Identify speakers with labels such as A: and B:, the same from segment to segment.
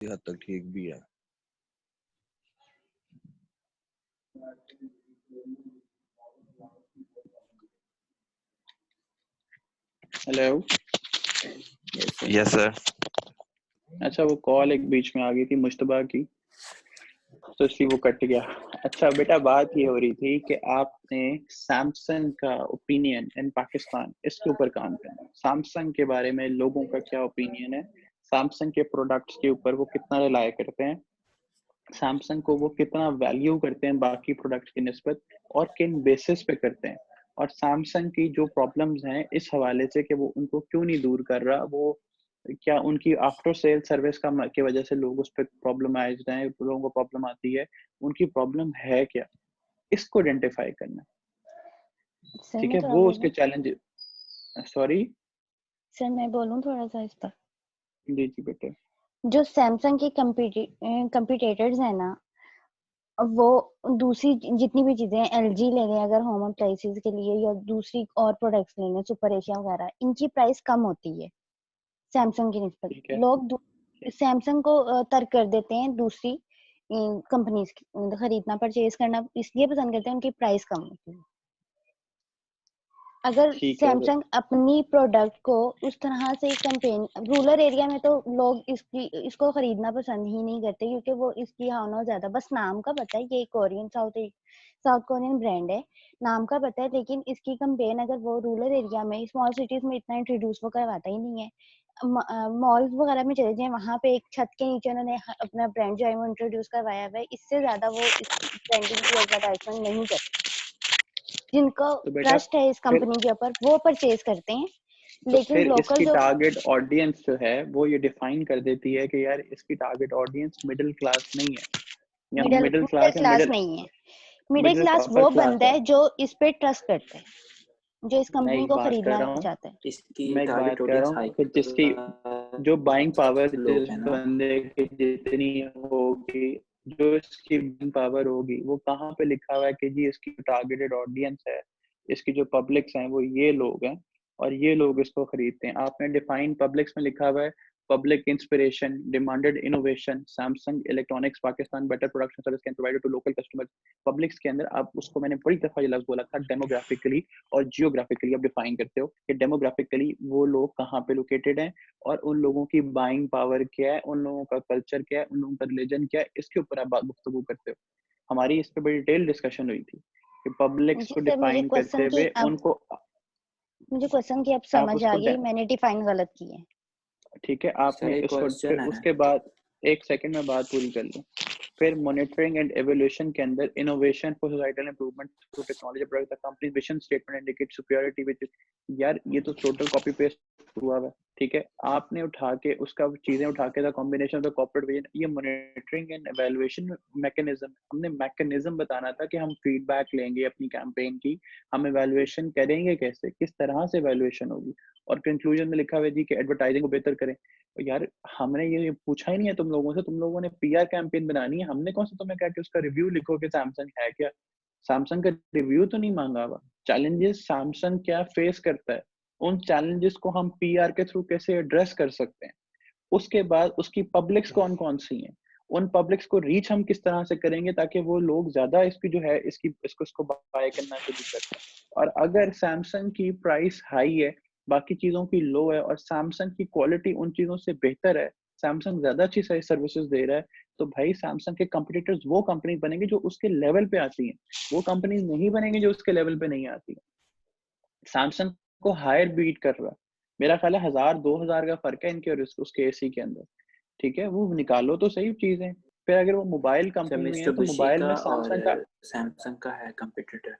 A: हद तक ठीक भी है।
B: हेलो।
A: Yes sir.
B: अच्छा, वो कॉल एक बीच में आ गई थी मुश्तबा की, तो इसलिए वो कट गया। अच्छा बेटा, बात ये हो रही थी कि आपने सैमसंग का ओपिनियन इन पाकिस्तान इसके ऊपर काम करना है। सैमसंग के बारे में लोगों का क्या ओपिनियन है, सैमसंग के प्रोडक्ट्स के ऊपर वो कितना रिलाय करते हैं, सैमसंग को वो कितना वैल्यू करते हैं बाकी प्रोडक्ट्स की निस्बत, और किन बेसिस पे करते हैं, और सैमसंग की जो प्रॉब्लम्स हैं इस हवाले से कि वो उनको क्यों नहीं दूर कर रहा, वो क्या उनकी आफ्टर सेल सर्विस का की वजह से लोग उस पर प्रॉब्लमाइज्ड हैं, लोगों को प्रॉब्लम आती है, उनकी प्रॉब्लम है क्या, इसको आइडेंटिफाई करना।
C: सर
B: ठीक
C: मैं
B: है,
C: थोड़ा
B: वो
C: बोलूं?
B: उसके चैलेंज। सॉरी।
C: सर मैं बोलूं थोड़ा सा इस पर?
B: जी जी बेटे।
C: जो सैमसंग के कंपटीटर्स है ना, वो दूसरी जितनी भी चीजें एलजी ले लें अगर होम अप्लायंसेस के लिए, या दूसरी और प्रोडक्ट्स ले लें सुपर एशिया वगैरह, इनकी प्राइस कम होती है सैमसंग की निस्बत।
B: ठीक है।
C: लोग सैमसंग को तर्क कर देते हैं दूसरी कंपनीज खरीदना, परचेज करना इसलिए पसंद करते हैं उनकी प्राइस कम होती है। अगर
B: ठीक है।
C: सैमसंग अपनी प्रोडक्ट को उस तरह से कैंपेन, रूरल एरिया में तो लोग इसको खरीदना पसंद ही नहीं करते, क्योंकि वो इसकी हाव ज्यादा बस नाम का पता है ये कोरियन साउथ कोरियन ब्रांड है, नाम का पता है, लेकिन इसकी कैंपेन अगर वो रूरल एरिया में स्मॉल सिटीज में इतना इंट्रोड्यूस वो करवाता ही नहीं है। मॉल्स वगैरह में चले जाए, वहां पे एक छत के नीचे उन्होंने अपना ब्रांड जो है वो इंट्रोड्यूस करवाया हुआ है, इससे ज्यादा वो इस ब्रांडिंग की एडवर्टाइजमेंट नहीं करते। जिनको
B: तो बेटा
C: ट्रस्ट है इस
B: फिर
C: कंपनी के ऊपर वो परचेज करते हैं,
B: तो
C: लेकिन
B: फिर
C: लोकल
B: इसकी
C: जो
B: टारगेट ऑडियंस जो है वो ये डिफाइन कर देती है कि यार इसकी टारगेट ऑडियंस मिडिल क्लास नहीं है, या
C: मिडिल
B: मिडिल
C: मिडिल
B: क्लास या
C: क्लास
B: मिडिल
C: नहीं है। मिडिल
B: मिडिल
C: क्लास
B: अपर
C: वो
B: क्लास
C: बंदा
B: है।
C: है जो इस पे ट्रस्ट करता है, जो इस
B: मैं
C: कंपनी
B: एक
C: को
B: बात कर
C: खरीदना
B: रहा हूँ
C: चाहता है।
D: इसकी
B: मैं एक बात
D: टारगेट
B: कर रहा
D: ऑडियंस हाई
B: हूँ कि जिसकी जो बाइंग पावर
D: लोग
B: जिस
D: है ना।
B: बंदे की जितनी होगी, जो इसकी बाइंग पावर होगी, वो कहाँ पे लिखा हुआ है कि जी इसकी टारगेटेड ऑडियंस है, इसकी जो पब्लिक्स हैं वो ये लोग हैं और ये लोग इसको खरीदते हैं। आपने डिफाइन पब्लिक्स में लिखा हुआ है public inspiration demanded innovation Samsung electronics Pakistan better production service can provide to local customers. Publics के अंदर आप उसको, मैंने बड़ी दफा ये लफ्ज बोला था, डेमोग्राफिकली और जियोग्राफिकली आप डिफाइन करते हो कि डेमोग्राफिकली वो लोग कहाँ पे लोकेटेड हैं और उन लोगों की बाइंग पावर क्या है, उन लोगों का कल्चर क्या है, उन लोगों का रिलीजन क्या है, इसके ऊपर आप गुफ्तगू करते हो। हमारी इस पर बड़ी डिटेल डिस्कशन हुई थी कि पब्लिक्स
C: जी
B: को
C: सर, मुझे
B: डिफाइन करते
C: क्वेश्चन की
B: हुए
C: अब
B: उनको
C: मुझे क्वेश्चन की अब
B: आप
C: समझ आ
B: उसको
C: गई, मैंने डिफाइन गलत की है।
B: ठीक है,
D: सर
B: आपने
D: एक
B: इसको
D: क्वेश्चन
B: फिर
D: है।
B: उसके बाद एक सेकंड में बात पूरी कर लूं। फिर मॉनिटरिंग एंड एवोल्यूशन के अंदर innovation for societal improvement through technology product company vision statement indicate superiority with. यार ये तो टोटल कॉपी पेस्ट हुआ है। ठीक है, आपने उठा के उसका चीजें उठा के the combination of the corporate vision, ये मॉनिटरिंग एंड एवोल्यूशन मैकेनिज्म, हमने मैकेनिज्म बताना था कि हम फीडबैक लेंगे अपनी कैंपेन की, हम एवोल्यूशन करेंगे कैसे, किस तरह से एवोल्यूशन होगी, और कंक्लूजन में लिखा हुआ है जी कि एडवर्टाइजिंग को बेहतर करें। यार हमने ये पूछा ही नहीं है तुम लोगों से, तुम लोगों ने पीआर कैंपेन बनानी है, हमने कौन सा तुम्हें कहा कि उसका रिव्यू लिखो कि सैमसंग है क्या, सैमसंग का रिव्यू तो नहीं मांगा हुआ। चैलेंजेस सैमसंग क्या फेस करता है, उन चैलेंजेस को हम पीआर के थ्रू कैसे एड्रेस कर सकते हैं, उसके बाद उसकी पब्लिक्स कौन कौन सी हैं, उन पब्लिक्स को रीच हम किस तरह से करेंगे ताकि वो लोग ज्यादा इसकी जो है इसको बाय करना शुरू करते हैं। और अगर सैमसंग की प्राइस हाई है, बाकी चीजों की लो है, और सैमसंग की क्वालिटी उन चीजों से बेहतर है, सैमसंग ज्यादा अच्छी सर्विसेज दे रहा है, तो भाई सैमसंग के कंपटीटर्स वो कंपनी बनेंगे जो उसके लेवल पे आती हैं, वो कंपनीज नहीं बनेंगे जो उसके लेवल पे नहीं आती। सैमसंग को हायर बीट कर रहा है, मेरा ख्याल है 1000-2000 का फर्क है इनके और उसके एसी के अंदर। ठीक है, वो निकालो तो सही चीजें। फिर अगर वो मोबाइल
D: सर
B: कंपनी में है तो
D: मित्सुबिशी
B: मोबाइल
D: का
B: में
D: और
B: सैमसंग का,
D: सैमसंग का है कंपटीटर।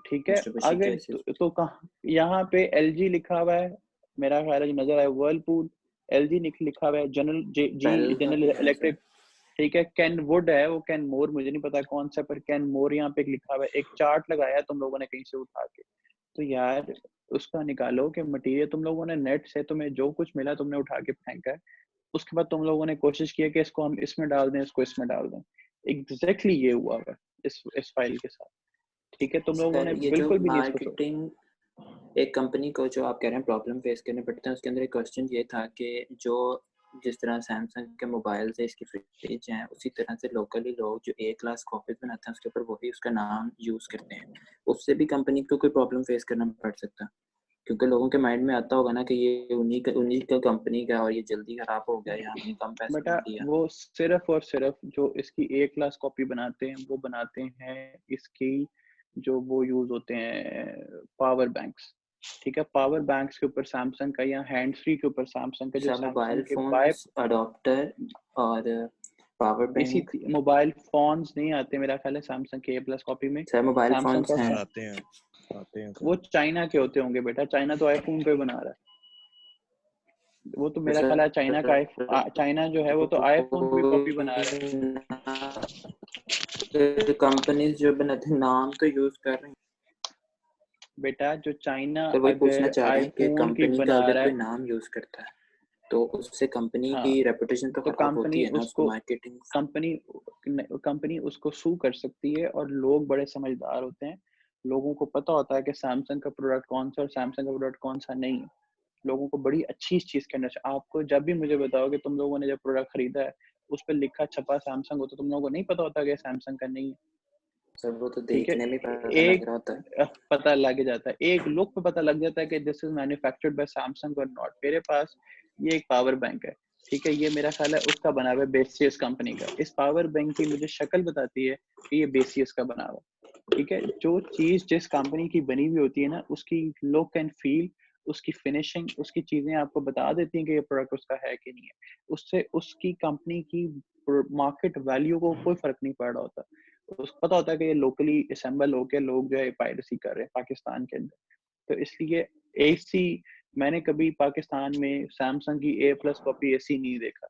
B: ठीक है,
D: मित्सुबिशी
B: अगर
D: कैसे?
B: तो कहाँ यहाँ पे एलजी लिखा हुआ है, मेरा ख्याल है नजर आया वर्लपूल, एलजी लिखा हुआ है, जनरल जी
D: पेल का
B: जनरल
D: भी है सर।
B: इलेक्ट्रिक। ठीक है, कैन वुड है, वो कैन मोर मुझे नहीं पता कौन सा, पर कैन मोर यहाँ पे लिखा हुआ है, एक चार्ट लगाया है तुम लोगों ने कहीं से उठा के। तो यार उसका निकालो कि मटेरियल तुम लोगों ने नेट से तुम्हें जो कुछ मिला तुमने उठा के फेंका है, उसके बाद तुम लोगों ने कोशिश की है कि इसको हम इसमें डाल दें, इसको इसमें डाल दें। एग्जैक्टली ये हुआ है इस फाइल के साथ। ठीक है, तुम लोगों
D: सर
B: ने
D: ये जो
B: बिल्कुल भी नहीं इसको
D: मार्केटिंग एक कंपनी को जो आप कह रहे हैं प्रॉब्लम फेस करने पड़ते हैं, उसके अंदर एक क्वेश्चन ये था कि जो जिस तरह सैमसंग के मोबाइल से इसकी फ्रिज हैं, उसी तरह से लोकली लोग जो ए क्लास कॉपीज बनाते हैं उसके ऊपर वही उसका नाम यूज करते हैं। उससे भी कंपनी को कोई प्रॉब्लम फेस करना पड़ सकता है, क्योंकि लोगों के माइंड में आता होगा ना कि ये उन्हीं का कंपनी का और ये जल्दी खराब हो गया या हमने कम पैसे
B: बेटा
D: में दिया।
B: वो सिर्फ और सिर्फ जो इसकी ए क्लास कॉपी बनाते हैं वो बनाते हैं इसकी जो वो यूज होते हैं पावर बैंक्स, ठीक है। पावर बैंक्स के ऊपर सैमसंग का या हैंड फ्री के ऊपर सैमसंग का जो
D: सब मोबाइल
B: सैमसंग के
D: फोन
B: बाय
D: अडॉप्टर और पावर
B: इसी
D: बैंक,
B: मोबाइल फोन्स नहीं आते मेरा ख्याल है सैमसंग के ए प्लस कॉपी में।
D: सब मोबाइल
B: सैमसंग
D: फोन्स
B: का
D: हैं।
A: आते हैं
B: वो
A: सर।
B: चाइना के होते होंगे बेटा, चाइना तो आईफोन पे बना रहा है। वो तो मेरा ख्याल है चाइना का चाइना जो है वो तो आईफोन पे भी कॉपी बना रहा है।
D: कंपनीज जो बनाते हैं नाम तो यूज कर रहे हैं,
B: बेटा जो चाइना
D: तो वही पूछना
B: अगर
D: चाह रहे हैं कि
B: आईफोन की
D: कंपनी का
B: बना
D: अगर
B: रहा
D: कोई
B: है,
D: नाम यूज करता है तो उससे कंपनी
B: हाँ,
D: की रेपुटेशन तो
B: तो
D: खराब होती
B: कंपनी
D: है ना, उसको
B: उसको
D: मार्केटिंग।
B: कंपनी कंपनी उसको सू कर सकती है। और लोग बड़े समझदार होते हैं, लोगों को पता होता है कि सैमसंग का प्रोडक्ट कौन सा और सैमसंग का प्रोडक्ट कौन सा नहीं है। लोगों को बड़ी अच्छी इस चीज के अंदर आपको जब भी मुझे बताओ कि तुम लोगों ने जब प्रोडक्ट खरीदा है उस पर लिखा छपा सैमसंग हो तो तुम लोगों को नहीं पता होता कि सैमसंग का नहीं है,
D: सब वो तो
B: ठीक है।
D: देखने में पता लग
B: एक
D: रहा होता है।
B: पता लग जाता है, एक लुक पे पता लग जाता है कि this is manufactured by Samsung और नॉट। मेरे पास ये एक पावर बैंक है, ठीक है, ये मेरा ख्याल है उसका बना हुआ है बेसियस कंपनी का। इस पावर बैंक की मुझे शक्ल बताती है कि ये बेसियस का बना हुआ है, ठीक है। जो चीज जिस कंपनी की बनी हुई होती है ना उसकी लुक एंड फील, उसकी फिनिशिंग, उसकी चीजें आपको बता देती हैं कि ये प्रोडक्ट उसका है कि नहीं है। उससे उसकी कंपनी की मार्केट वैल्यू को कोई फर्क नहीं पड़ रहा होता। उसको पता होता है कि ये लोकली असेंबल होकर लोग जो है पायरेसी कर रहे हैं पाकिस्तान के अंदर। तो इसलिए एसी मैंने कभी पाकिस्तान में सैमसंग की ए प्लस कॉपी एसी नहीं देखा।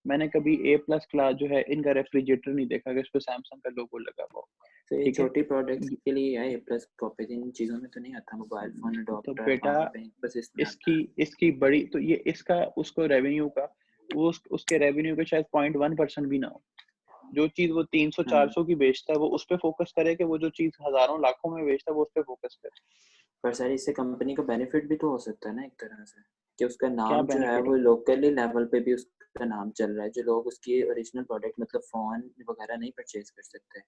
B: मैंने कभी ए प्लस क्लास जो है इनका रेफ्रिजरेटर नहीं देखा कि इस पे सैमसंग का लोगो लगा हुआ,
D: तो ये
B: ठीक है।
D: छोटी प्रोडक्ट्स के लिए है प्लस कॉपी, इन चीजों में तो नहीं आता। मोबाइल फोन
B: तो
D: अडॉप्टर
B: बेटा
D: पावर बैंक बस इसमें आता
B: इसकी
D: है।
B: इसकी बड़ी तो ये इसका उसको रेवेन्यू का वो उसके रेवेन्यू के शायद 0.1% भी ना हो। जो चीज वो 300-400 की बेचता है वो उस पर फोकस करे कि वो जो चीज हजारों लाखों में बेचता है वो उस पर फोकस करे।
D: पर सर इससे कंपनी को बेनिफिट भी तो हो सकता है ना एक तरह से, कि उसका
B: क्या
D: नाम जो है
B: बेनिफिट
D: वो
B: हो?
D: लोकली लेवल पे भी उसका नाम चल रहा है, जो लोग उसकी ओरिजिनल प्रोडक्ट मतलब फोन वगैरह नहीं परचेज कर सकते,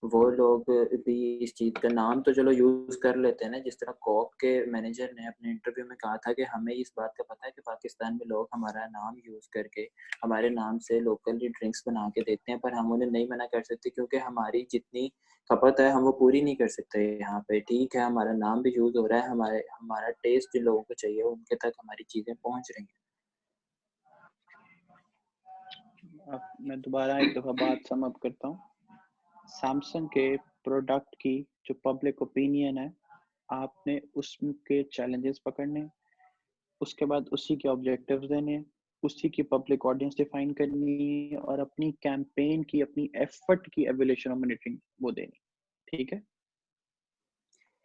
D: वो लोग भी इस चीज का नाम तो चलो यूज कर लेते हैं ना। जिस तरह कोक के मैनेजर ने अपने इंटरव्यू में कहा था कि हमें इस बात का पता है कि पाकिस्तान में लोग हमारा नाम यूज करके हमारे नाम से लोकली ड्रिंक्स बना के देते हैं, पर हम उन्हें नहीं मना कर सकते क्योंकि हमारी जितनी खपत है हम वो पूरी नहीं कर सकते यहाँ पे। ठीक है, हमारा नाम भी यूज हो रहा है, हमारा टेस्ट जिन लोगों को चाहिए उनके तक हमारी चीजें पहुंच रही हैं।
B: अब मैं दोबारा एक दफा बात सम अप करता हूँ। सैमसंग के प्रोडक्ट की जो पब्लिक ओपिनियन है आपने उसके चैलेंजेस पकड़ने, उसके बाद उसी के ऑब्जेक्टिव्स देने, उसी की पब्लिक ऑडियंस डिफाइन करनी और अपनी कैंपेन की अपनी एफर्ट की एवल्यूशन और मॉनिटरिंग वो देनी, ठीक है।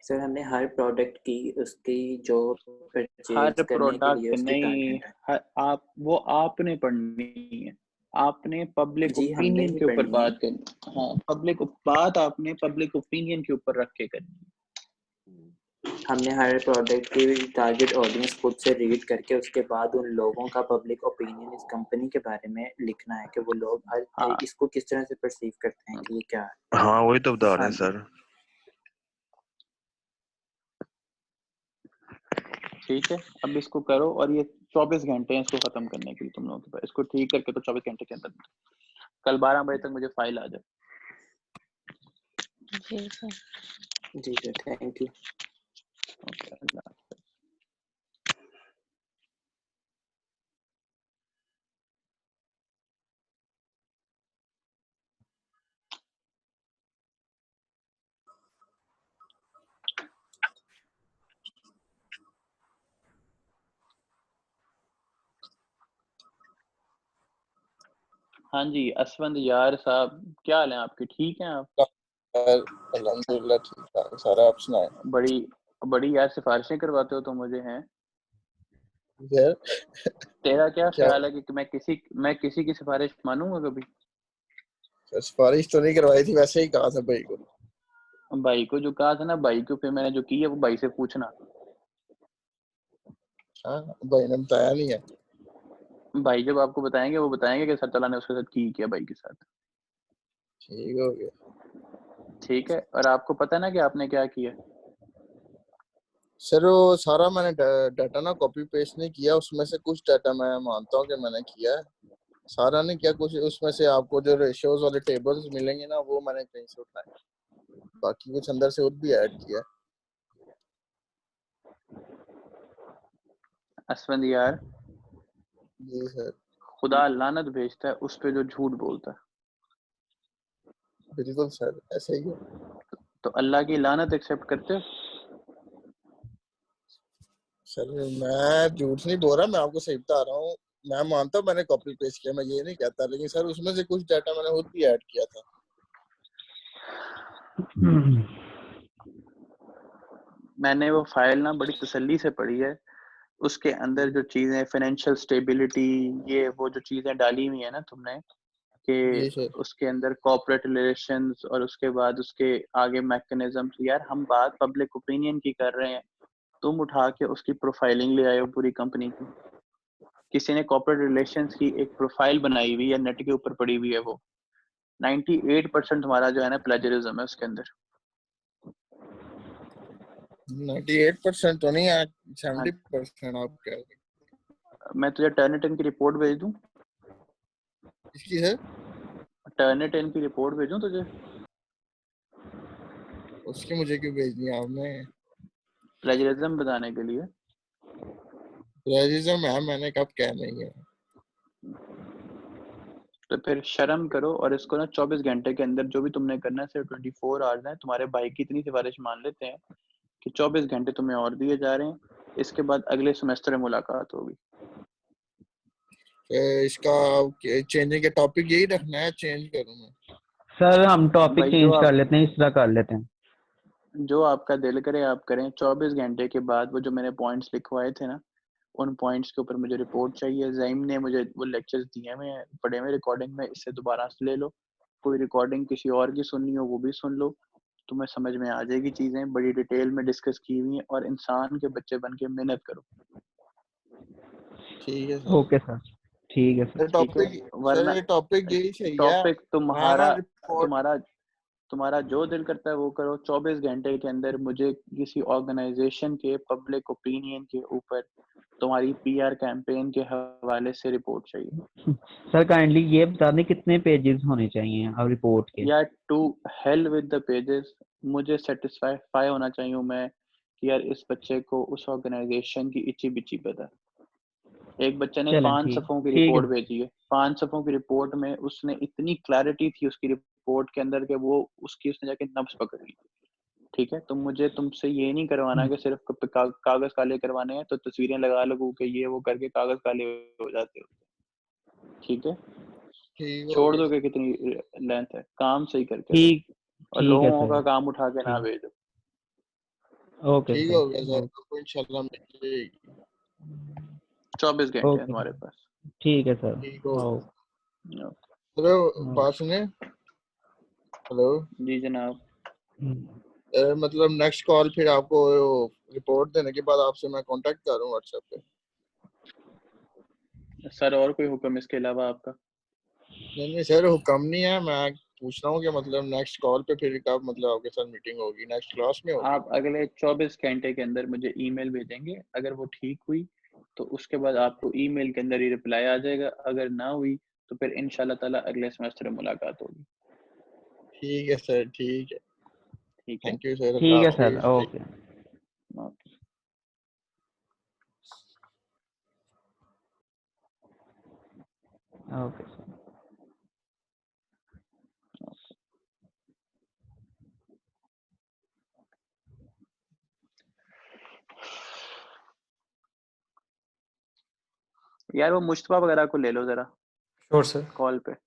D: सर हमने हर प्रोडक्ट की उसकी जो
B: हर
D: परचेज करने के लिए
B: प्रोडक्ट
D: उसकी
B: नहीं,
D: टारगेट है।
B: आप वो आपने पढ़नी है, आपने पब्लिक
D: जी हमने
B: ओपिनियन
D: ही
B: के ऊपर
D: पढ़नी है।
B: बात करनी। हाँ, बात आपने पब्लिक ओपिनियन के ऊपर रख के करनी है।
D: हमने हर प्रोडक्ट की टारगेट ऑडियंस खुद से रीड करके उसके बाद उन लोगों का पब्लिक ओपिनियन इस कंपनी के बारे में लिखना है कि वो लोग
B: हाँ
D: इसको किस तरह से परसीव करते हैं कि ये क्या है।
A: हाँ वही तो बता रहे
B: हाँ
A: हैं
B: जी,
A: सर।
B: ठीक है। अब इसको करो और ये 24 घंटे हैं इसको खत्म करने के लिए तुम लोगों के पास। इसको ठीक करके तो 24 घंटे के अंदर कल 12 बजे तक मुझे फाइल आ जाए।
C: जी सर।
D: जी सर, थैंक यू।
B: ओके, अल्लाह हाफ़िज़। हाँ जी, असफंद यार साहब, क्या हाल है आपके? ठीक हैं आप?
E: अल्हम्दुलिल्लाह ठीक ठाक सारा, आप सुनाए?
B: बड़ी बड़ी यार सिफारिशें करवाते हो तो मुझे हैं।
E: यार
B: तेरा क्या
E: क्या
B: ख्याल है कि मैं किसी की सिफारिश मानूंगा कभी?
E: सिफारिश तो नहीं करवाई थी, वैसे ही कहा था भाई को।
B: भाई को जो कहा था ना, भाई को फिर मैंने जो की है वो भाई से पूछना।
E: हाँ भाई ने बताया नहीं है।
B: भाई जब आपको बताएंगे वो बताएंगे कि सर ताला ने उसके साथ की किया भाई के साथ।
E: ठीक हो गया
B: ठीक है, और आपको पता है ना कि आपने क्या किया।
E: सर। वो सारा मैंने डाटा ना कॉपी पेस्ट नहीं किया, उसमें से कुछ डाटा मैं मानता हूँ कि मैंने किया है, सारा नहीं किया। कुछ उसमें से आपको जो रेशियोज वाले टेबल्स मिलेंगे ना वो मैंने कहीं से उठाए, बाकी कुछ अंदर से और भी ऐड किया।
B: असफंद यार,
E: जी सर।
B: खुदा लानत भेजता है उस पे जो झूठ बोलता है।
E: बिल्कुल सर, ऐसे ही है।
B: तो अल्लाह की लानत एक्सेप्ट करते हो?
E: सर मैं झूठ नहीं बोल रहा, मैं आपको सही बता रहा हूँ। मैं मानता हूँ मैंने कॉपी पेस्ट किया, मैं ये नहीं कहता, लेकिन सर उसमें से कुछ डाटा मैंने खुद भी ऐड किया था।
B: मैंने वो फाइल ना बड़ी तसल्ली से पढ़ी है, उसके अंदर जो चीजें फाइनेंशियल स्टेबिलिटी, ये वो जो चीजें डाली हुई है ना तुमने, कि
E: जी सर।
B: उसके अंदर कॉर्पोरेट रिलेशंस और उसके बाद उसके आगे मैकेनिज्म्स। यार हम बात पब्लिक ओपिनियन की कर रहे हैं, तुम उठा के उसकी प्रोफाइलिंग ले आए हो पूरी कंपनी की। किसी ने कॉर्पोरेट रिलेशंस की एक प्रोफाइल बनाई हुई है, नेट के ऊपर पड़ी हुई है, वो 98% तुम्हारा जो है ना प्लेजरिज्म है उसके अंदर।
E: 98% तो नहीं है,
B: हाँ,
E: 70% आप कह रहे हैं।
B: मैं तुझे टर्निटन की रिपोर्ट भेज दूं?
E: इसकी सर?
B: टर्निटन की रिपोर्ट भेजूं तुझे?
E: उसकी मुझे क्यों भेजनी है आपने?
B: प्लेजरिज्म बताने के लिए।
E: प्लेजरिज्म है, मैंने कब कह नहीं है।
B: तो फिर शर्म करो और इसको ना 24 घंटे के अंदर जो भी तुमने करना है, सिर्फ 24 आवर्स है, तुम्हारे भाई की इतनी सिफारिश मान लेते हैं कि 24 घंटे तुम्हें और दिए जा रहे हैं। इसके बाद अगले सेमेस्टर में मुलाकात होगी।
E: इसका चेंजिंग के टॉपिक यही रखना है, चेंज करूँ मैं?
F: सर हम टॉपिक
B: भाई
F: चेंज कर लेते हैं, इस तरह कर लेते हैं।
B: जो आपका दिल करे आप करें। 24 घंटे के बाद वो जो मैंने पॉइंट्स लिखवाए थे ना, उन पॉइंट्स के ऊपर मुझे रिपोर्ट चाहिए। ज़ैम ने मुझे वो लेक्चर्स दिए हुए हैं, पढ़े हुए रिकॉर्डिंग में, इससे दोबारा से ले लो। कोई रिकॉर्डिंग किसी और की सुननी हो वो भी सुन लो, तुम्हें समझ में आ जाएगी। चीज़ें बड़ी डिटेल में डिस्कस की हुई हैं, और इंसान के बच्चे बन के मेहनत करो।
E: ठीक है सर।
F: ओके सर, ठीक है सर।
B: ठीक है,
E: टॉपिक सर,
B: वरना
E: ये टॉपिक यही सही है।
B: टॉपिक
E: मैं ना
B: तुम्हारा
E: रिपोर्ट।
B: तुम्हारा तुम्हारा जो दिल करता है वो करो। 24 घंटे के अंदर मुझे किसी ऑर्गेनाइजेशन के पब्लिक ओपिनियन के ऊपर तुम्हारी पीआर कैंपेन के हवाले से रिपोर्ट चाहिए।
F: सर काइंडली ये बता दें कितने पेजेस होने चाहिए अब रिपोर्ट के?
B: या to hell with the pages, मुझे सेटिस्फाई होना चाहिए मैं कि यार इस बच्चे को उस ऑर्गेनाइजेशन की इची बिची पता। एक बच्चे ने
F: चलें
B: 5
F: ठीक
B: सफ़ों की
F: ठीक
B: रिपोर्ट
F: है।
B: भेजी है। 5 सफ़ों की रिपोर्ट में उसने इतनी क्लैरिटी थी उसकी रिपोर्ट के अंदर कि वो उसकी उसने जाके नब्ज पकड़ ली। ठीक है, तो मुझे तुमसे ये नहीं करवाना कि सिर्फ कागज काले करवाने हैं तो तस्वीरें लगा लो कि ये वो करके कागज काले हो जाते हो। ठीक है,
E: ठीक हो
B: छोड़
E: गया
B: दो
E: सर।
B: कि कितनी लेंथ है, काम सही करके दो
F: ठीक
B: और
F: ठीक है
B: लोगों
F: सर।
B: का काम उठा के ना
F: ठीक,
B: भेजो।
F: ओके
E: ठीक
F: सर।
E: हो गया सर,
F: ओके
E: आपको इंशाल्लाह मिल जाएगी।
B: 24 घंटे हैं
F: ओके
B: तुम्हारे
F: सर,
B: पास।
F: ठीक है सर।
E: ठीक हो गया।
B: ओ,
E: हेलो,
F: ओ,
E: बात सुने। हेलो।
B: जी जनाब।
E: मतलब नेक्स्ट कॉल फिर आपको रिपोर्ट देने के बाद आपसे मैं कांटेक्ट करूँ व्हाट्सएप पे?
B: सर और कोई हुक्म इसके अलावा आपका?
E: नहीं नहीं सर, हुक्म नहीं है, मैं पूछ रहा हूँ कि मतलब नेक्स्ट कॉल पे फिर कब मतलब आपके साथ मीटिंग होगी, नेक्स्ट क्लास में होगी?
B: आप अगले 24 घंटे के अंदर मुझे ईमेल भेजेंगे, अगर वो ठीक हुई तो उसके बाद आपको ईमेल के अंदर ही रिप्लाई आ जाएगा, अगर ना हुई तो फिर इंशाल्लाह ताला अगले सेमेस्टर में मुलाकात होगी।
E: ठीक है सर, ठीक है।
B: ठीक है।
E: थैंक यू सर, अल्लाह
F: ठीक है सर।
E: हाफिज।
F: Okay
B: okay.
F: Okay sir.
B: यार वो मुश्तबा वगैरह को ले लो जरा
G: श्योर सर।
B: कॉल पे।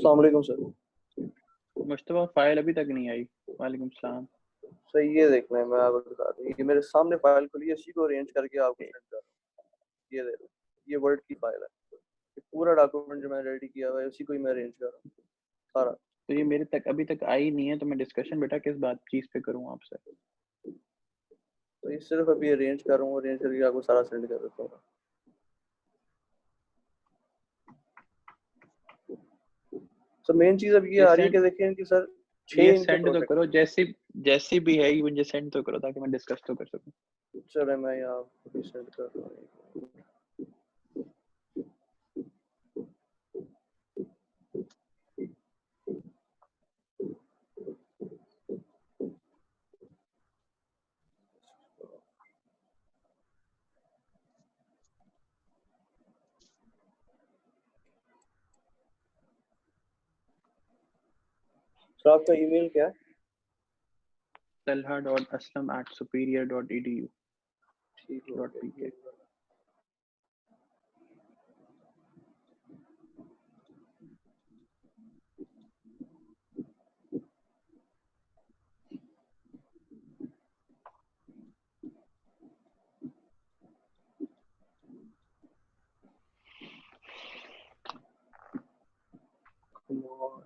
G: अस्सलाम वालेकुम सर।
B: मुश्तबा फाइल अभी तक नहीं आई। वालेकुम सलाम।
G: सही ये देख लें, मैं आपको बता दूं, ये मेरे सामने फाइल खुली है, इसी को अरेंज करके आपको सेंड कर रहा हूँ। ये देखो, ये वर्ड की फाइल है, ये पूरा डॉक्यूमेंट जो मैंने रेडी किया हुआ है उसी को ही मैं अरेंज कर रहा हूँ सारा।
B: तो ये मेरे तक अभी तक आई नहीं है, तो मैं डिस्कशन बेटा किस बात चीज पे करूँ आपसे?
G: तो ये सिर्फ अभी अरेंज कर रहा हूँ, अरेंज करके आपको सारा सेंड कर देता हूँ। सर मेन चीज अब ये आ रही है कि देखिए इनकी सर 6
B: ये
G: इनके
B: सेंड तो
G: प्रोजेक्ट।
B: करो, जैसी भी है ये मुझे सेंड तो करो ताकि मैं डिस्कस तो कर सकूं।
G: चले मैं यहाँ अभी सेंड कर रहा हूँ। सर आपका ईमेल क्या है?
B: talha.aslam@superior.edu.
G: ठीक है।
B: .pk.
G: Come on.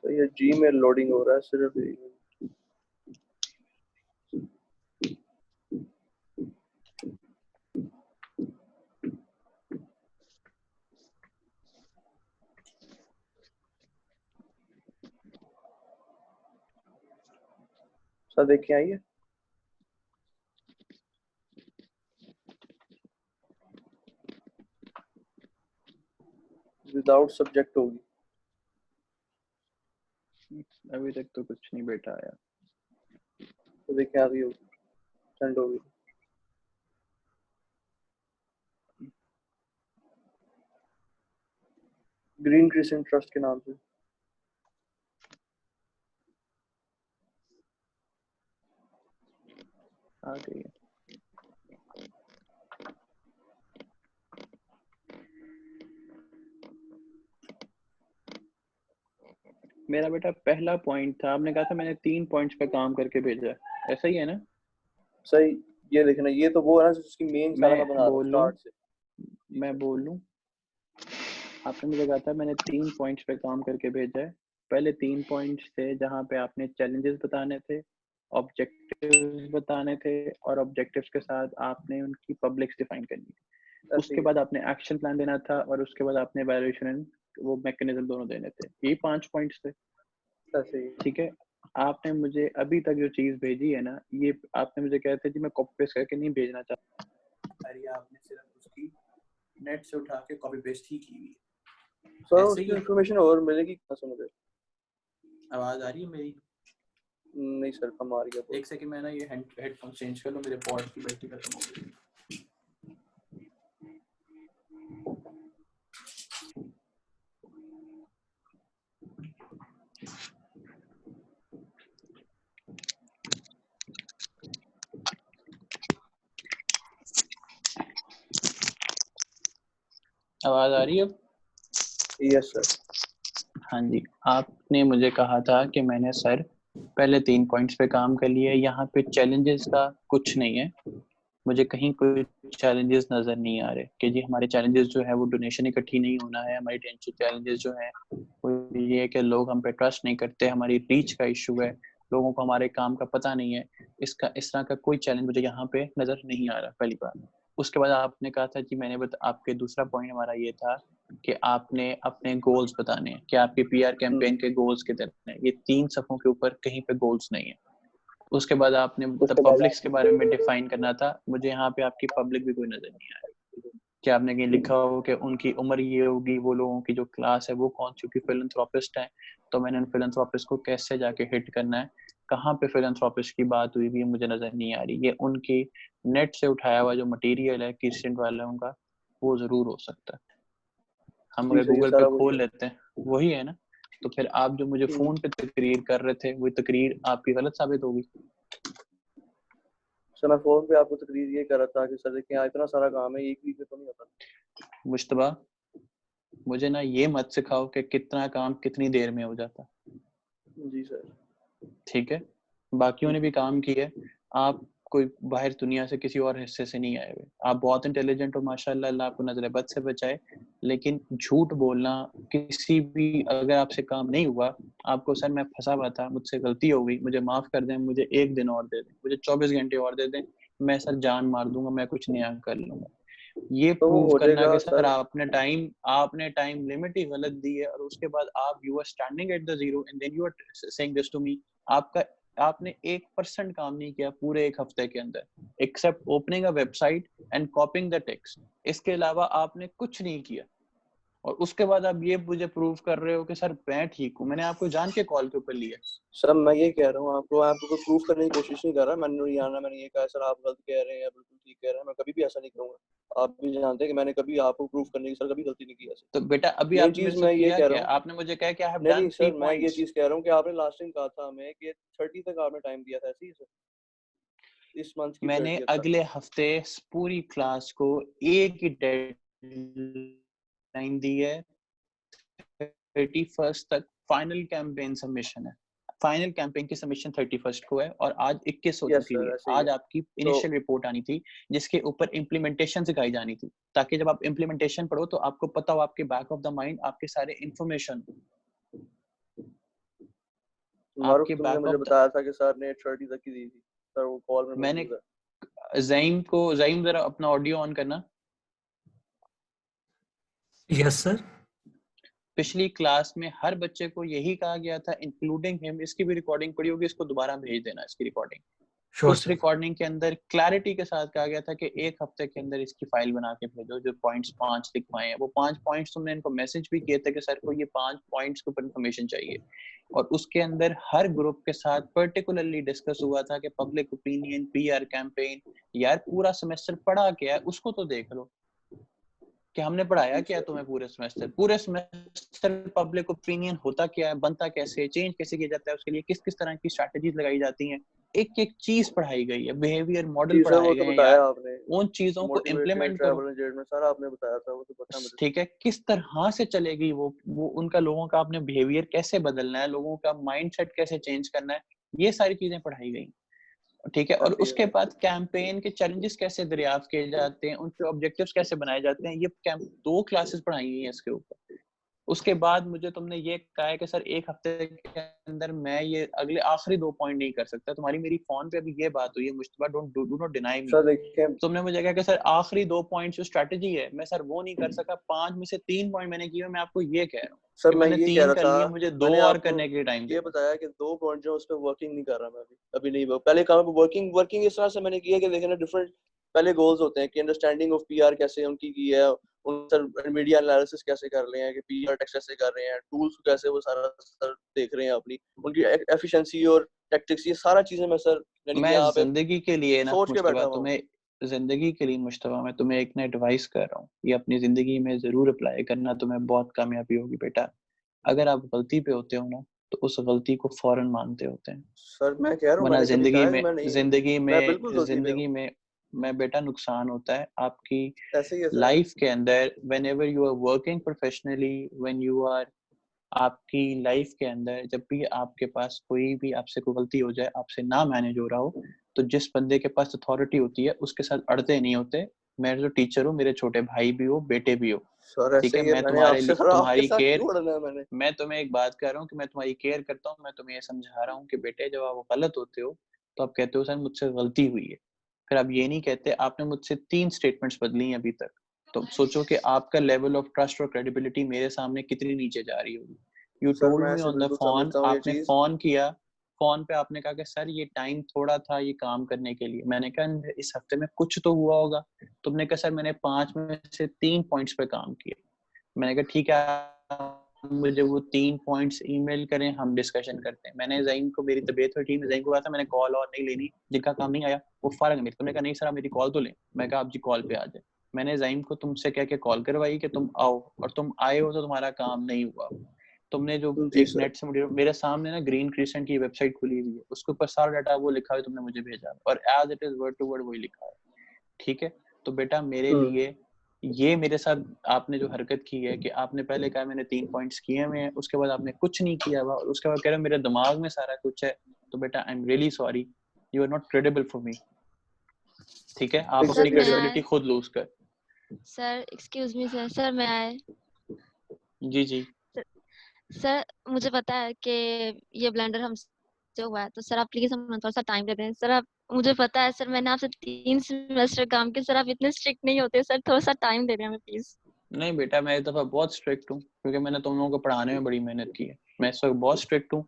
G: तो ये जीमेल लोडिंग हो रहा है सिर्फ ये। सर देखिए आइए, विदाउट सब्जेक्ट होगी।
B: अभी तक तो कुछ नहीं बेटा आया।
G: तो देखिए अभी होगी, सेंड होगी। ग्रीन क्रिसेंट ट्रस्ट के नाम से।
B: आ गई है। मेरा बेटा पहला पॉइंट था, आपने कहा था मैंने 3 पॉइंट्स पे काम करके भेजा है, ऐसा ही है ना?
G: सही, ये देखना, ये तो वो है ना जिसकी मेन सारा मैं बना रहा हूँ स्टार्ट से।
B: मैं बोल लूं, आपने मुझे कहा था मैंने 3 पॉइंट्स पे काम करके भेजा है। पहले 3 पॉइंट्स थे जहां पे आपने चैलेंजेस बताने थे, ऑब्जेक्टिव्स बताने थे, और ऑब्जेक्टिव्स के साथ आपने उनकी पब्लिक्स डिफाइन करनी थी। उसके बाद आपने एक्शन प्लान देना था, और उसके बाद आपने वैल्यूएशन वो मैकेनिज्म दोनों देने थे। ये 5 पॉइंट्स थे, ठीक है? आपने मुझे अभी तक जो चीज भेजी है ना, ये आपने मुझे कहा था कि मैं कॉपी पेस्ट करके नहीं भेजना चाहता।
H: अरे आपने सिर्फ उसकी नेट से उठा के कॉपी पेस्ट ही की हुई है।
G: सर उसकी इंफॉर्मेशन और मिलेगी कहाँ से मुझे?
H: आवाज आ रही है मेरी?
G: नहीं सर, कम आ रही है।
H: एक सेकंड, मैं ना ये हेडफोन चेंज कर लूं, मेरे पॉड की बैटरी खत्म हो गई।
B: आवाज आ रही है?
G: Yes sir.
B: हाँ जी, आपने मुझे कहा था कि मैंने सर पहले 3 पॉइंट्स पे काम कर लिए। यहाँ पे चैलेंजेस का कुछ नहीं है, मुझे कहीं कोई चैलेंजेस नजर नहीं आ रहे कि जी हमारे चैलेंजेस जो है वो डोनेशन इकट्ठी नहीं होना है। हमारी टेंशन चैलेंजेस जो है वो ये है कि लोग हम पे ट्रस्ट नहीं करते, हमारी रीच का इशू है, लोगों को हमारे काम का पता नहीं है। इसका इस तरह का कोई चैलेंज मुझे यहाँ पे नजर नहीं आ रहा, पहली बात। उसके बाद आपने कहा था कि आपके दूसरा पॉइंट हमारा ये था कि आपने अपने गोल्स बताने हैं कि आपके पीआर कैंपेन के गोल्स कितने हैं। ये 3 सफ़ों के ऊपर कहीं पे गोल्स नहीं है। उसके बाद आपने पब्लिक्स के बारे में डिफाइन करना था, मुझे यहाँ पे आपकी पब्लिक भी कोई नजर नहीं आया कि आपने कहीं लिखा हो कि उनकी उम्र ये होगी, वो लोगों की जो क्लास है वो कौन सी, फिलंथ्रोपिस्ट है तो मैंने उन फिलंथ्रोपिस्ट को कैसे जाके हिट करना है, कहाँ पे फिलैंथ्रोपिस्ट की बात हुई भी मुझे नजर नहीं आ रही। ये उनके नेट से उठाया हुआ जो मटेरियल है किस्टेंट वालों का, वो जरूर हो सकता है। हम
G: जी
B: अगर
G: सर, ये
B: गूगल पे
G: सारा वही
B: खोल
G: है।
B: लेते हैं, वही है ना। तो फिर आप जो मुझे फोन पे तकरीर कर रहे थे, वो तकरीर आपकी गलत साबित होगी।
G: सर मैं फोन पे आपको तकरीर ये कर रहा था कि सर देखिए यहाँ इतना सारा काम है, एक वीक में तो नहीं होता।
B: मुश्तबा, मुझे ना ये मत सिखाओ कि कितना काम कितनी देर में हो जाता।
G: जी सर।
B: ठीक है, बाकियों ने भी काम किया है, आप कोई बाहर दुनिया से किसी और हिस्से से नहीं आए हुए। आप बहुत इंटेलिजेंट हो माशाल्लाह, अल्लाह आपको नजर बद से बचाए, लेकिन झूठ बोलना किसी भी, अगर आपसे काम नहीं हुआ, आपको सर मैं फंसा हुआ था, मुझसे गलती हो गई, मुझे माफ कर दें, मुझे 1 दिन और दे दें, मुझे 24 घंटे और दे दें, मैं सर जान मार दूंगा, मैं कुछ नया कर लूंगा। ये
G: तो वो
B: प्रूव
G: हो
B: करना
G: जाएगा
B: कि सर
G: सर।
B: आपने टाइम लिमिट ही गलत दी है, और उसके बाद आप you are standing at the zero and then you are saying this to me. आपने 1% काम नहीं किया पूरे 1 हफ्ते के अंदर, except opening a website and copying the text. इसके अलावा आपने कुछ नहीं किया, और उसके बाद आप ये मुझे प्रूव कर रहे हो कि सर मैं ठीक हूँ। मैंने आपको जान के कॉल के ऊपर लिया।
G: सर मैं ये कह रहा हूँ आपको कोई प्रूफ करने की कोशिश नहीं कर रहा। मैंने ये कहा सर आप गलत कह रहे हैं या बिल्कुल ठीक कह रहे हैं, मैं कभी भी ऐसा नहीं करूंगा। आप भी जानते हैं कि मैंने कभी आपको प्रूफ करने की सर कभी गलती नहीं की ऐसे।
B: तो बेटा अभी
G: मेन
B: आपने
G: चीज
B: मेरे से
G: मैं ये
B: किया
G: कह
B: क्या?
G: रहा हूँ,
B: आपने मुझे कहा कि आई हैव
G: नहीं
B: डन
G: नहीं
B: 3
G: सर, मैं ये
B: पॉइंट्स।
G: चीज कह रहा हूँ कि आपने लास्ट टाइम कहा था हमें कि 30 तक आपने टाइम दिया था, ऐसे ही सर इस मंथ की
B: मैंने
G: 30 तक।
B: अगले हफ्ते पूरी क्लास को एक ही डेडलाइन दी है, 31 तक फाइनल कैंपेन सबमिशन है। फाइनल कैंपेन की सबमिशन 31 को है, और आज 21 हो
G: यस
B: चुकी
G: सर,
B: हुई है।
G: ऐसे ही
B: आज
G: है।
B: आपकी
G: तो
B: इनिशियल रिपोर्ट आनी थी, जिसके ऊपर इम्प्लीमेंटेशन सिखाई जानी थी, ताकि जब आप इम्प्लीमेंटेशन पढ़ो तो आपको पता हो, आपके बैक ऑफ द माइंड आपके सारे इंफॉर्मेशन,
G: मारूफ
B: आपके
G: तुमने
B: बैक
G: मुझे
B: ऑफ द।
G: बताया था कि सर ने 30 तक की दी थी सर, वो कॉल में
B: मैंने
G: मौजूद है।
B: ज़ईम जरा अपना ऑडियो ऑन करना।
I: Yes sir.
B: पिछली क्लास में हर बच्चे को यही कहा गया था, इंक्लूडिंग हिम। इसकी भी रिकॉर्डिंग पड़ी होगी, इसको दोबारा भेज देना इसकी रिकॉर्डिंग।
I: श्योर
B: उस
I: सर।
B: रिकॉर्डिंग के अंदर क्लैरिटी के साथ कहा गया था कि 1 हफ्ते के अंदर इसकी फाइल बना के भेजो, जो पॉइंट्स 5 लिखवाए हैं। वो 5 पॉइंट्स तुमने इनको मैसेज भी किए थे कि सर को ये 5 पॉइंट्स के ऊपर इन्फॉर्मेशन चाहिए, और उसके अंदर हर ग्रुप के साथ पर्टिकुलरली डिस्कस हुआ था कि पब्लिक ओपिनियन, पीआर कैंपेन। यार पूरा सेमेस्टर पढ़ा क्या है उसको तो देख लो, कि हमने पढ़ाया क्या तुम्हें पूरे सेमेस्टर पब्लिक ओपिनियन होता क्या है, बनता कैसे, चेंज कैसे किया जाता है, उसके लिए किस किस तरह की स्ट्रैटेजीज लगाई जाती हैं, एक एक चीज पढ़ाई गई है, बिहेवियर मॉडल
G: जी सर, वो
B: पढ़ाए
G: तो
B: गए हैं।
G: बताया
B: यार
G: आपने,
B: उन चीजों को
G: मोटिवेटेड
B: इम्प्लीमेंट करो।
G: ट्रैवल एंगेजमेंट सारा आपने बताया था, वो तो पता है मुझे।
B: ठीक है, किस तरह से चलेगी वो उनका, लोगों का आपने बिहेवियर कैसे बदलना है, लोगों का माइंडसेट कैसे चेंज करना है, ये सारी चीजें पढ़ाई गई। ठीक है, और
G: ऐसे ही
B: उसके
G: है।
B: बाद कैंपेन के चैलेंजेस कैसे दरियाफ्त किए जाते हैं, उनके ऑब्जेक्टिव्स कैसे बनाए जाते हैं, ये 2 क्लासेस पढ़ाई हुई हैं इसके ऊपर। उसके बाद मुझे तुमने ये कहा है कि सर 1 हफ्ते के अंदर मैं ये अगले आखिरी 2 पॉइंट नहीं कर सकता। तुम्हारी मेरी फोन पे अभी ये बात हुई है Mushtaba, do not deny me.
G: Sir देखिए,
B: तुमने मुझे कहा कि सर आखिरी 2 पॉइंट जो स्ट्रेटजी है, मैं सर वो नहीं कर सका। 5 में से 3 पॉइंट मैंने किए, मैं आपको ये कह रहा हूँ
G: सर
B: कि
G: मैं
B: मैंने
G: ये कह
B: 3
G: रहा
B: कर लिए,
G: था,
B: मुझे 2
G: मैंने
B: और
G: आपको
B: करने के लिए टाइम
G: ये
B: दे।
G: बताया कि 2 पॉइंट जो उस पर वर्किंग नहीं कर रहा मैं अभी नहीं। पहले काम पे वर्किंग इस तरह से मैंने किया कि देखना डिफरेंट पहले गोल्स होते हैं कि अंडरस्टैंडिंग ऑफ पीआर कैसे उनकी की है, उन सर मीडिया एनालिसिस कैसे कर रहे हैं, कि पीआर टेक्स्ट कैसे कर रहे हैं, टूल्स कैसे वो सारा सर देख रहे हैं, अपनी उनकी एफिशिएंसी और टैक्टिक्स, ये सारा चीजें मैं सर यानी कि
B: मैं
G: यहाँ पे
B: जिंदगी के लिए ना
G: सोच के
B: मुश्तबा
G: बैठा हुआ हूँ।
B: जिंदगी के लिए मुश्तबा मैं तुम्हें एक ना एडवाइस कर रहा हूँ, ये अपनी जिंदगी में जरूर अप्लाई करना, तुम्हें बहुत कामयाबी होगी बेटा। अगर आप गलती पे होते हो ना, तो उस गलती को फौरन मानते होते हैं,
G: सर मैं कह रहा हूँ
B: वरना
G: मैंने कभी कहा है कि मैं नहीं, मैं बिल्कुल गलती पे हूँ।
B: जिंदगी में बेटा नुकसान होता है आपकी
G: ऐसे ही है सर।
B: लाइफ के अंदर। Whenever you are working professionally, when you are, आपकी लाइफ के अंदर जब भी आपके पास कोई भी आपसे कोई गलती हो जाए, आपसे ना मैनेज हो रहा हो, तो जिस बंदे के पास अथॉरिटी होती है उसके साथ अड़ते नहीं होते। मैं जो टीचर हूँ, मेरे छोटे भाई भी हो, बेटे भी हो,
G: सर
B: ठीक
G: ऐसे
B: है,
G: ही है,
B: मैं
G: मैंने आपसे सर आपके
B: तुम्हारी
G: साथ
B: केयर,
G: क्यों अड़ना है मैंने।
B: मैं तुम्हें एक बात कर रहा हूँ कि मैं तुम्हारी केयर करता हूँ। मैं तुम्हें ये समझा रहा हूँ कि बेटे जब आप गलत होते हो तो आप कहते हो सर मुझसे गलती हुई है, फिर आप ये नहीं कहते आपने मुझसे 3 स्टेटमेंट्स बदली हैं अभी तक। तो सोचो कि आपका लेवल ऑफ ट्रस्ट और क्रेडिबिलिटी मेरे सामने कितनी नीचे जा रही होगी। यू
G: सर
B: टोल्ड
G: मैं
B: मी
G: ऐसे
B: ऑन द
G: बिल्कुल
B: फोन,
G: समझता हूँ ये
B: आपने
G: चीज।
B: फोन किया, फोन पे आपने कहा कि सर ये टाइम थोड़ा था ये काम करने के लिए। मैंने कहा इस हफ्ते में कुछ तो हुआ होगा। तुमने कहा सर मैंने 5 में से 3 पॉइंट्स पे काम किया। मैंने कहा ठीक है, मुझे वो 3 पॉइंट्स ईमेल करें, हम डिस्कशन करते हैं। मैंने ज़हीम को, मेरी तबीयत हुई थी, ज़हीम को कहा था मैंने कॉल और नहीं लेनी, जिनका काम नहीं आया वो फारग मेरे। तुमने कहा नहीं सर आप मेरी कॉल तो लें। मैं कहा आप जी कॉल पे आ जाए। मैंने ज़हीम को तुमसे कह के कॉल करवाई कि तुम आओ, और तुम आए हो तो तुम्हारा काम नहीं हुआ। तुमने जो
G: जी
B: एक
G: सर।
B: नेट से मेरे सामने ना ग्रीन क्रिसेंट की वेबसाइट खुली हुई है, उसके ऊपर सारा डाटा वो लिखा है तुमने मुझे भेजा, और as it is word to word वही लिखा है। ठीक है, तो बेटा मेरे लिए ये मेरे साथ आपने जो हरकत की है कि आपने पहले कहा मैंने 3 पॉइंट्स किए हुए हैं, उसके बाद आपने कुछ नहीं किया हुआ, और उसके बाद कह रहे हो मेरे दिमाग में सारा कुछ है, तो बेटा I am really sorry, you are not credible for me. ठीक है, आप अपनी क्रेडिबिलिटी खुद लूज कर।
I: Sir excuse me sir, sir मैं आए।
B: जी जी
I: सर मुझे पता है कि ये ब्लेंडर हमसे हुआ है, तो सर आप प्लीज हमें थोड़ा सा टाइम दे दें। सर आप, मुझे पता है सर, मैंने आपसे 3 सेमेस्टर काम किया, सर आप इतने स्ट्रिक्ट नहीं होते सर, थोड़ा सा टाइम दे दें हमें प्लीज।
B: नहीं बेटा, मैं इस दफा बहुत स्ट्रिक्ट हूँ, क्योंकि मैंने तुम लोगों को पढ़ाने में बड़ी मेहनत की है। मैं इस वक्त बहुत स्ट्रिक्ट हूँ।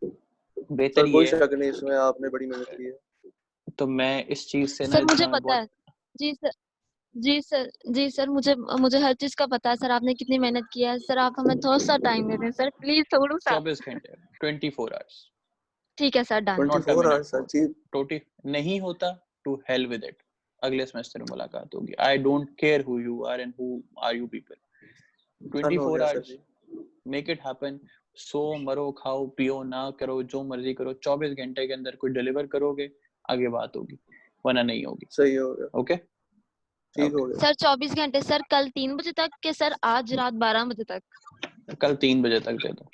B: बेहतर
G: सर कोई
B: ये है,
G: शक नहीं इसमें, आपने बड़ी मेहनत की है।
B: तो मैं इस चीज से ना
I: सर मुझे
B: इतना
I: पता है।
B: बहुत।
I: जी सर, जी सर, जी सर, मुझे हर चीज का पता है सर, आपने कितनी मेहनत किया है। सर आप हमें थोड़ा सा टाइम दे दें सर, प्लीज थोड़ा सा।
B: 24 घंटे 24 आवर्स,
I: ठीक है sir, done.
B: Not a
G: 24
B: minute
G: hours sir जी।
B: टोटी नहीं होता, टू हेल विद इट। अगले सेमेस्टर में मुलाकात होगी। I don't care who you are and who are you people.
G: Done हो
B: 24
G: गया सर
B: आवर्स,
G: जी।
B: Make it happen. सो मरो खाओ पियो ना करो, जो मर्जी करो, 24 घंटे के अंदर कोई डिलीवर करोगे आगे बात होगी, वरना नहीं होगी।
G: सही हो गया,
B: ओके
G: ठीक हो गया।
I: सर 24 घंटे सर, कल 3 बजे तक के सर आज रात 12 बजे तक?
B: कल 3 बजे तक दे दो,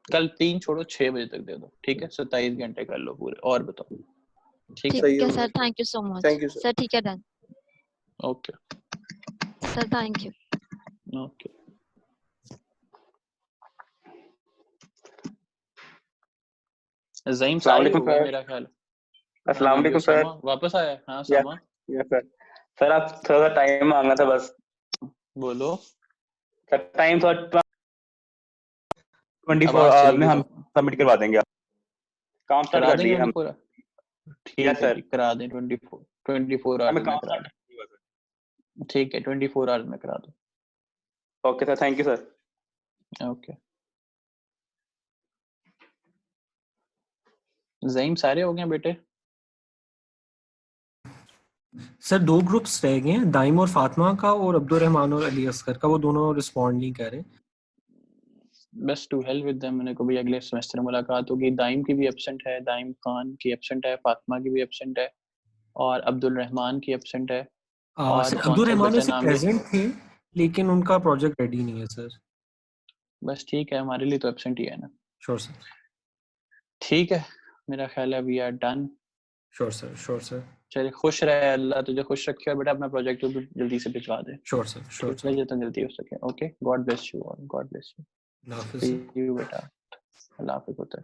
B: कल 3 छोड़ो 6 बजे तक दे दो। ठीक है, 27 घंटे कर लो पूरे। और बताओ, ठीक है?
G: सही
I: ठीक है
G: हो
I: सर,
G: गया।
I: Thank you so much
G: thank you sir.
I: Sir. ठीक है, done
B: okay
I: sir, thank you.
B: Okay. Zaheem
J: अस्सलाम
B: सारे
J: वालेकुम
B: हो गए
J: सर।
B: मेरा ख्याल।
J: अस्सलाम वालेकुम सर।
B: सामा वापस आया? हाँ
J: यस
B: सामा
J: यस सर। सर आप थोड़ा सा टाइम मांगना था बस।
B: बोलो।
J: सर टाइम थोड़ा 24
B: आवाज
J: आवर्स
B: चली
J: में
B: गई
J: हम
B: तो
J: सबमिट करवा देंगे। काम स्टार्ट
B: करा
J: कर
B: देंगे
J: दिए हम।
B: 24। ठीक
J: यस
B: है
J: सर,
B: जी, करा दें 24
J: हमें
B: आवर्स में
J: काम
B: करा
J: स्टार्ट
B: दें।
J: कर दिया सर।
B: ठीक है, 24 आवर्स में करा दो।
J: Okay sir, thank you sir.
B: Okay. Zaheem सारे हो गए बेटे?
K: सर 2 ग्रुप्स रह गए हैं, दाइम और फातिमा का, और अब्दुल रहमान और अली असगर का। वो दोनों रिस्पॉन्ड नहीं कर रहे।
B: बस टू हेल विद देम। मैंने कभी अगले सेमेस्टर में मुलाकात होगी। दाइम की भी एब्सेंट है, दाइम खान की एब्सेंट है, फातिमा की भी एब्सेंट है, और अब्दुल रहमान की एब्सेंट है। और
K: सर
B: कौन
K: अब्दुल
B: सा एक
K: रहमान
B: बच्चा
K: वैसे
B: नाम ले,
K: प्रेजेंट थे, लेकिन उनका प्रोजेक्ट रेडी नहीं है सर।
B: बस ठीक है, हमारे लिए तो एब्सेंट ही है ना।
K: Sure sir.
B: ठीक है, मेरा ख्याल है we are done.
K: Sure sir, sure sir.
B: चलिए, खुश रहे, अल्लाह तुझे खुश रखे, और बेटा अपना प्रोजेक्ट भी जल्दी से भिजवा दे।
K: श्योर सर, श्योर
B: ठीक है,
K: सर।
B: जितना जल्दी हो सके। Okay, God bless you all, God bless you.
K: अल्लाह हाफिज़।
B: See you बेटा। अल्लाह हाफिज़ पुत्र।